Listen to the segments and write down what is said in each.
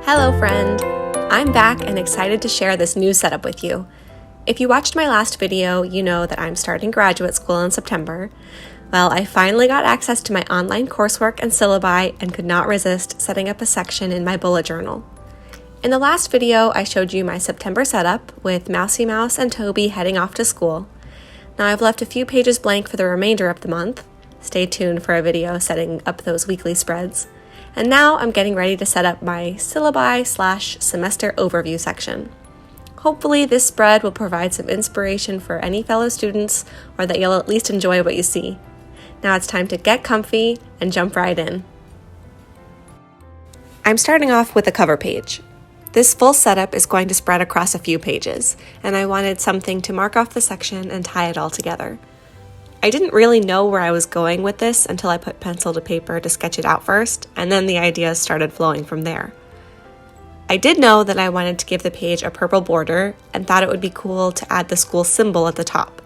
Hello friend! I'm back and excited to share this new setup with you. If you watched my last video, you know that I'm starting graduate school in September. Well, I finally got access to my online coursework and syllabi and could not resist setting up a section in my bullet journal. In the last video, I showed you my September setup with Mousy Mouse and Toby heading off to school. Now I've left a few pages blank for the remainder of the month. Stay tuned for a video setting up those weekly spreads. And now I'm getting ready to set up my syllabi/semester overview section. Hopefully this spread will provide some inspiration for any fellow students, or that you'll at least enjoy what you see. Now it's time to get comfy and jump right in. I'm starting off with a cover page. This full setup is going to spread across a few pages, and I wanted something to mark off the section and tie it all together. I didn't really know where I was going with this until I put pencil to paper to sketch it out first, and then the ideas started flowing from there. I did know that I wanted to give the page a purple border and thought it would be cool to add the school symbol at the top.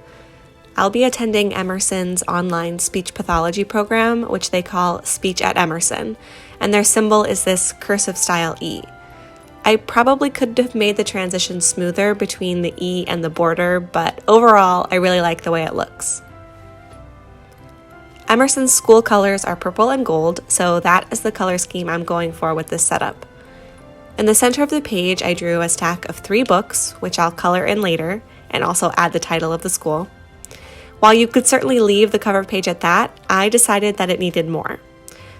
I'll be attending Emerson's online speech pathology program, which they call Speech at Emerson, and their symbol is this cursive style E. I probably could have made the transition smoother between the E and the border, but overall, I really like the way it looks. Emerson's school colors are purple and gold, so that is the color scheme I'm going for with this setup. In the center of the page, I drew a stack of 3 books, which I'll color in later, and also add the title of the school. While you could certainly leave the cover page at that, I decided that it needed more.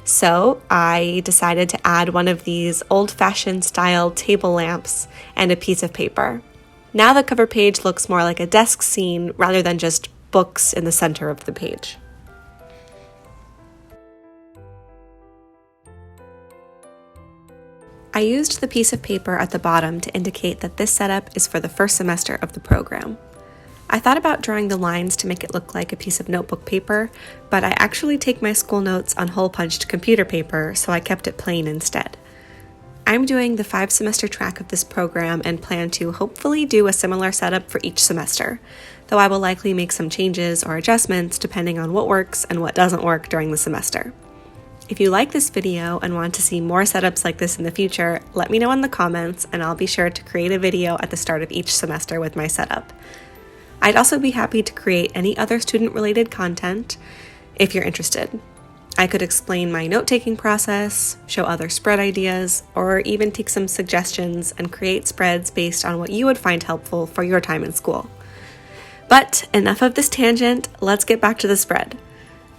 So I decided to add one of these old-fashioned style table lamps and a piece of paper. Now the cover page looks more like a desk scene rather than just books in the center of the page. I used the piece of paper at the bottom to indicate that this setup is for the first semester of the program. I thought about drawing the lines to make it look like a piece of notebook paper, but I actually take my school notes on hole-punched computer paper, so I kept it plain instead. I'm doing the 5-semester track of this program and plan to hopefully do a similar setup for each semester, though I will likely make some changes or adjustments depending on what works and what doesn't work during the semester. If you like this video and want to see more setups like this in the future, let me know in the comments and I'll be sure to create a video at the start of each semester with my setup. I'd also be happy to create any other student-related content if you're interested. I could explain my note-taking process, show other spread ideas, or even take some suggestions and create spreads based on what you would find helpful for your time in school. But enough of this tangent, let's get back to the spread.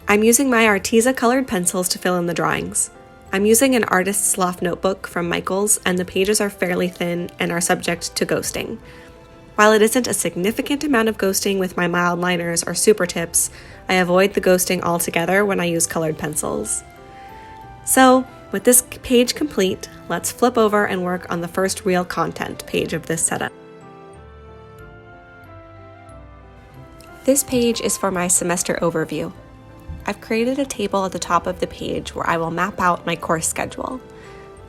I'm using my Arteza colored pencils to fill in the drawings. I'm using an artist's Loft notebook from Michael's, and the pages are fairly thin and are subject to ghosting. While it isn't a significant amount of ghosting with my Mildliners or super tips, I avoid the ghosting altogether when I use colored pencils. So, with this page complete, let's flip over and work on the first real content page of this setup. This page is for my semester overview. I've created a table at the top of the page where I will map out my course schedule.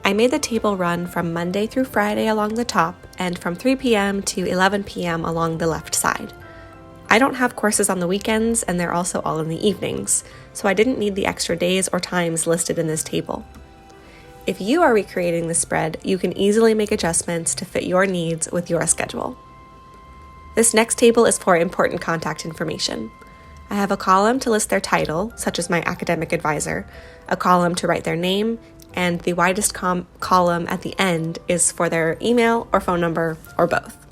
I made the table run from Monday through Friday along the top and from 3 p.m. to 11 p.m. along the left side. I don't have courses on the weekends and they're also all in the evenings, so I didn't need the extra days or times listed in this table. If you are recreating the spread, you can easily make adjustments to fit your needs with your schedule. This next table is for important contact information. I have a column to list their title, such as my academic advisor, a column to write their name, and the widest column at the end is for their email or phone number, or both.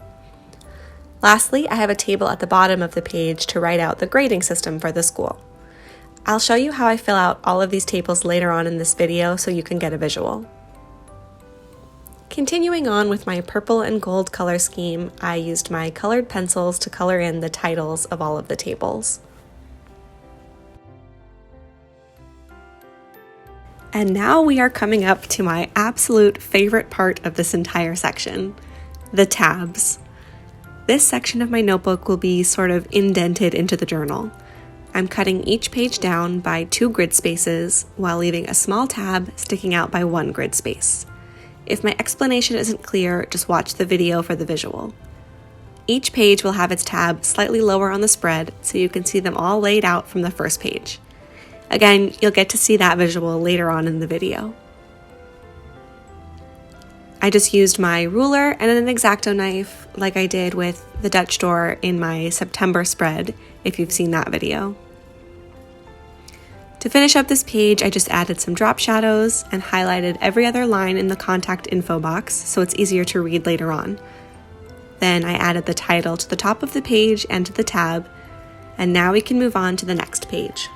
Lastly, I have a table at the bottom of the page to write out the grading system for the school. I'll show you how I fill out all of these tables later on in this video so you can get a visual. Continuing on with my purple and gold color scheme, I used my colored pencils to color in the titles of all of the tables. And now we are coming up to my absolute favorite part of this entire section, the tabs. This section of my notebook will be sort of indented into the journal. I'm cutting each page down by 2 grid spaces while leaving a small tab sticking out by 1 grid space. If my explanation isn't clear, just watch the video for the visual. Each page will have its tab slightly lower on the spread so you can see them all laid out from the first page. Again, you'll get to see that visual later on in the video. I just used my ruler and an X-Acto knife like I did with the Dutch door in my September spread, if you've seen that video. To finish up this page, I just added some drop shadows and highlighted every other line in the contact info box so it's easier to read later on. Then I added the title to the top of the page and to the tab, and now we can move on to the next page.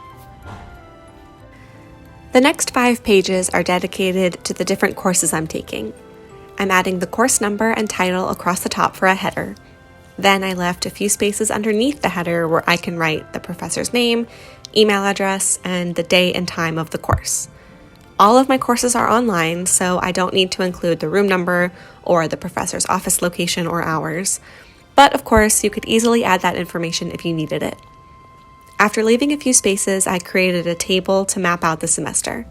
The next 5 pages are dedicated to the different courses I'm taking. I'm adding the course number and title across the top for a header. Then I left a few spaces underneath the header where I can write the professor's name, email address, and the day and time of the course. All of my courses are online, so I don't need to include the room number or the professor's office location or hours. But of course, you could easily add that information if you needed it. After leaving a few spaces, I created a table to map out the semester.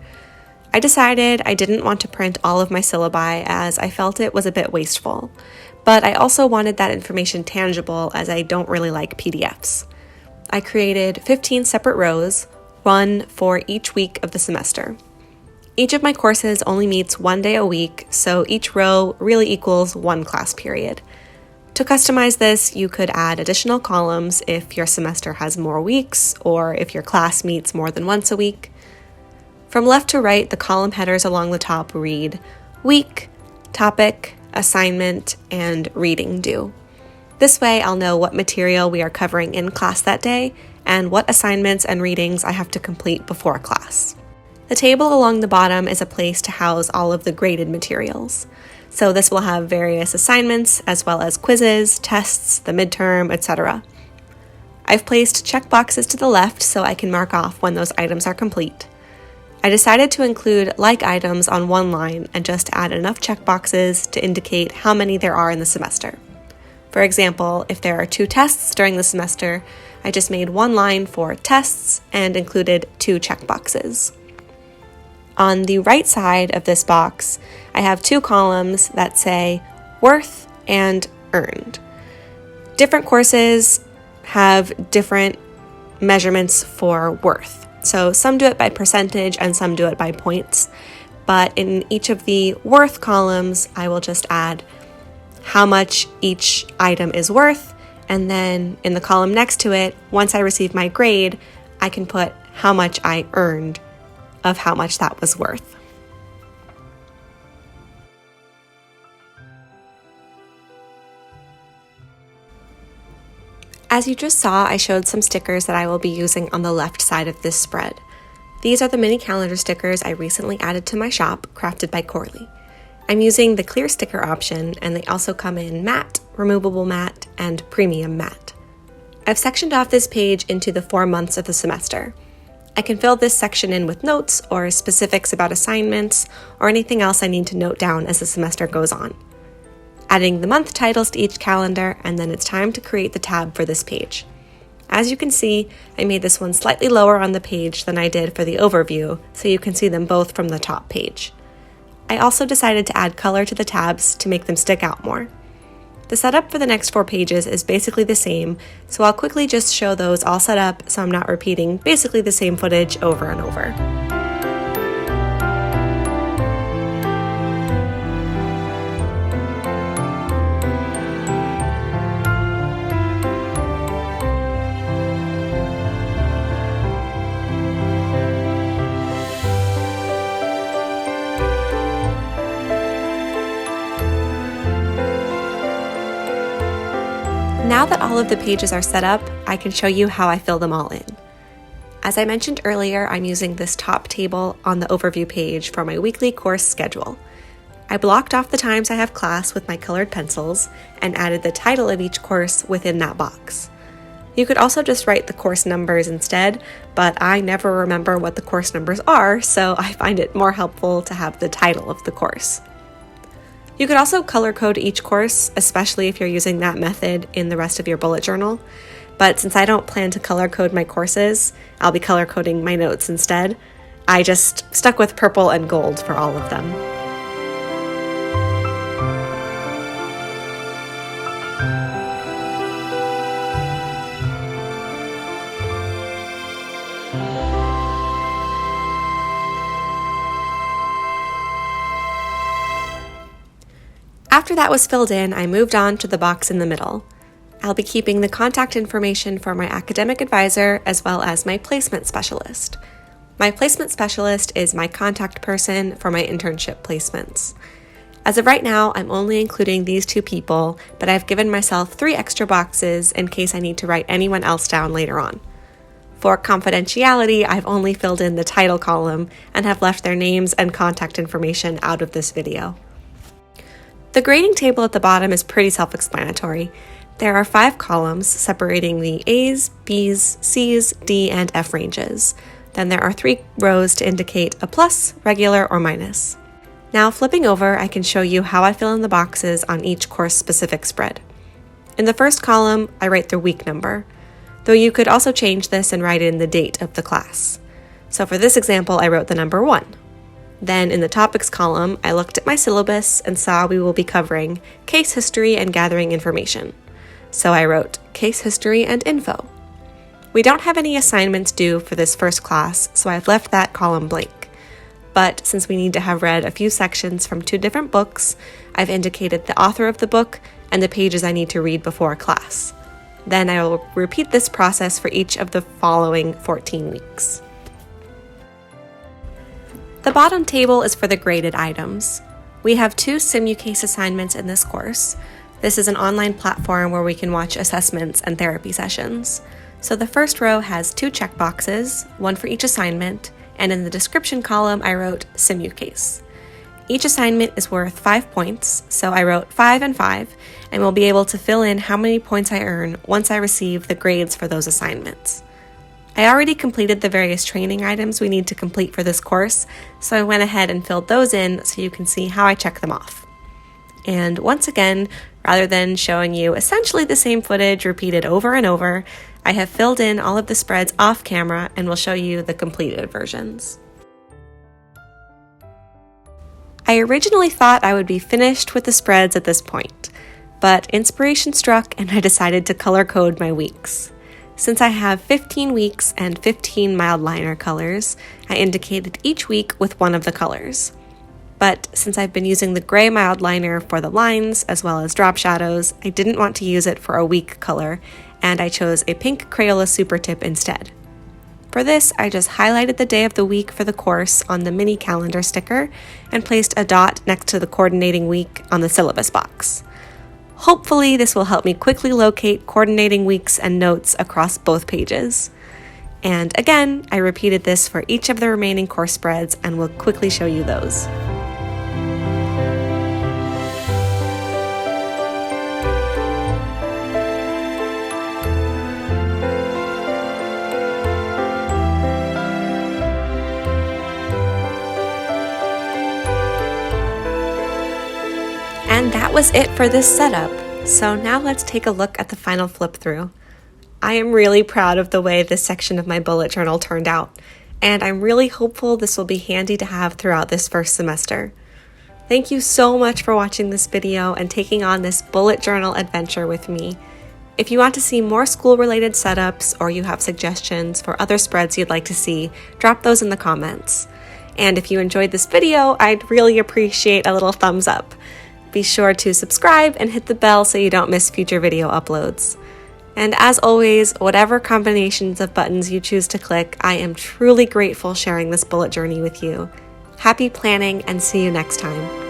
I decided I didn't want to print all of my syllabi as I felt it was a bit wasteful, but I also wanted that information tangible as I don't really like PDFs. I created 15 separate rows, one for each week of the semester. Each of my courses only meets 1 day a week, so each row really equals 1 class period. To customize this, you could add additional columns if your semester has more weeks or if your class meets more than once a week. From left to right, the column headers along the top read week, topic, assignment, and reading due. This way, I'll know what material we are covering in class that day and what assignments and readings I have to complete before class. The table along the bottom is a place to house all of the graded materials. So this will have various assignments as well as quizzes, tests, the midterm, etc. I've placed checkboxes to the left so I can mark off when those items are complete. I decided to include like items on one line and just add enough checkboxes to indicate how many there are in the semester. For example, if there are 2 tests during the semester, I just made one line for tests and included 2 checkboxes. On the right side of this box, I have 2 columns that say worth and earned. Different courses have different measurements for worth. So some do it by percentage and some do it by points. But in each of the worth columns, I will just add how much each item is worth. And then in the column next to it, once I receive my grade, I can put how much I earned of how much that was worth. As you just saw, I showed some stickers that I will be using on the left side of this spread. These are the mini calendar stickers I recently added to my shop, crafted by Corley. I'm using the clear sticker option, and they also come in matte, removable matte, and premium matte. I've sectioned off this page into the 4 months of the semester. I can fill this section in with notes or specifics about assignments or anything else I need to note down as the semester goes on. Adding the month titles to each calendar, and then it's time to create the tab for this page. As you can see, I made this one slightly lower on the page than I did for the overview, so you can see them both from the top page. I also decided to add color to the tabs to make them stick out more. The setup for the next 4 pages is basically the same, so I'll quickly just show those all set up so I'm not repeating basically the same footage over and over. Now that all of the pages are set up, I can show you how I fill them all in. As I mentioned earlier, I'm using this top table on the overview page for my weekly course schedule. I blocked off the times I have class with my colored pencils and added the title of each course within that box. You could also just write the course numbers instead, but I never remember what the course numbers are, so I find it more helpful to have the title of the course. You could also color code each course, especially if you're using that method in the rest of your bullet journal. But since I don't plan to color code my courses, I'll be color coding my notes instead. I just stuck with purple and gold for all of them. After that was filled in, I moved on to the box in the middle. I'll be keeping the contact information for my academic advisor as well as my placement specialist. My placement specialist is my contact person for my internship placements. As of right now, I'm only including these two people, but I've given myself 3 extra boxes in case I need to write anyone else down later on. For confidentiality, I've only filled in the title column and have left their names and contact information out of this video. The grading table at the bottom is pretty self-explanatory. There are 5 columns separating the A's, B's, C's, D, and F ranges. Then there are 3 rows to indicate a plus, regular, or minus. Now flipping over, I can show you how I fill in the boxes on each course-specific spread. In the first column, I write the week number, though you could also change this and write in the date of the class. So for this example, I wrote the number 1. Then in the topics column, I looked at my syllabus and saw we will be covering case history and gathering information. So I wrote case history and info. We don't have any assignments due for this first class, so I've left that column blank. But since we need to have read a few sections from 2 different books, I've indicated the author of the book and the pages I need to read before class. Then I will repeat this process for each of the following 14 weeks. The bottom table is for the graded items. We have 2 SimuCase assignments in this course. This is an online platform where we can watch assessments and therapy sessions. So the first row has 2 checkboxes, 1 for each assignment, and in the description column I wrote SimuCase. Each assignment is worth 5 points, so I wrote 5 and 5, and we'll be able to fill in how many points I earn once I receive the grades for those assignments. I already completed the various training items we need to complete for this course, so I went ahead and filled those in so you can see how I check them off. And once again, rather than showing you essentially the same footage repeated over and over, I have filled in all of the spreads off camera and will show you the completed versions. I originally thought I would be finished with the spreads at this point, but inspiration struck and I decided to color code my weeks. Since I have 15 weeks and 15 Mildliner colors, I indicated each week with one of the colors. But since I've been using the gray Mildliner for the lines as well as drop shadows, I didn't want to use it for a week color, and I chose a pink Crayola Super Tip instead. For this, I just highlighted the day of the week for the course on the mini calendar sticker and placed a dot next to the coordinating week on the syllabus box. Hopefully, this will help me quickly locate coordinating weeks and notes across both pages. And again, I repeated this for each of the remaining course spreads and will quickly show you those. And that was it for this setup. So now let's take a look at the final flip through. I am really proud of the way this section of my bullet journal turned out, and I'm really hopeful this will be handy to have throughout this first semester. Thank you so much for watching this video and taking on this bullet journal adventure with me. If you want to see more school-related setups or you have suggestions for other spreads you'd like to see, drop those in the comments. And if you enjoyed this video, I'd really appreciate a little thumbs up. Be sure to subscribe and hit the bell so you don't miss future video uploads. And as always, whatever combinations of buttons you choose to click, I am truly grateful sharing this bullet journey with you. Happy planning and see you next time.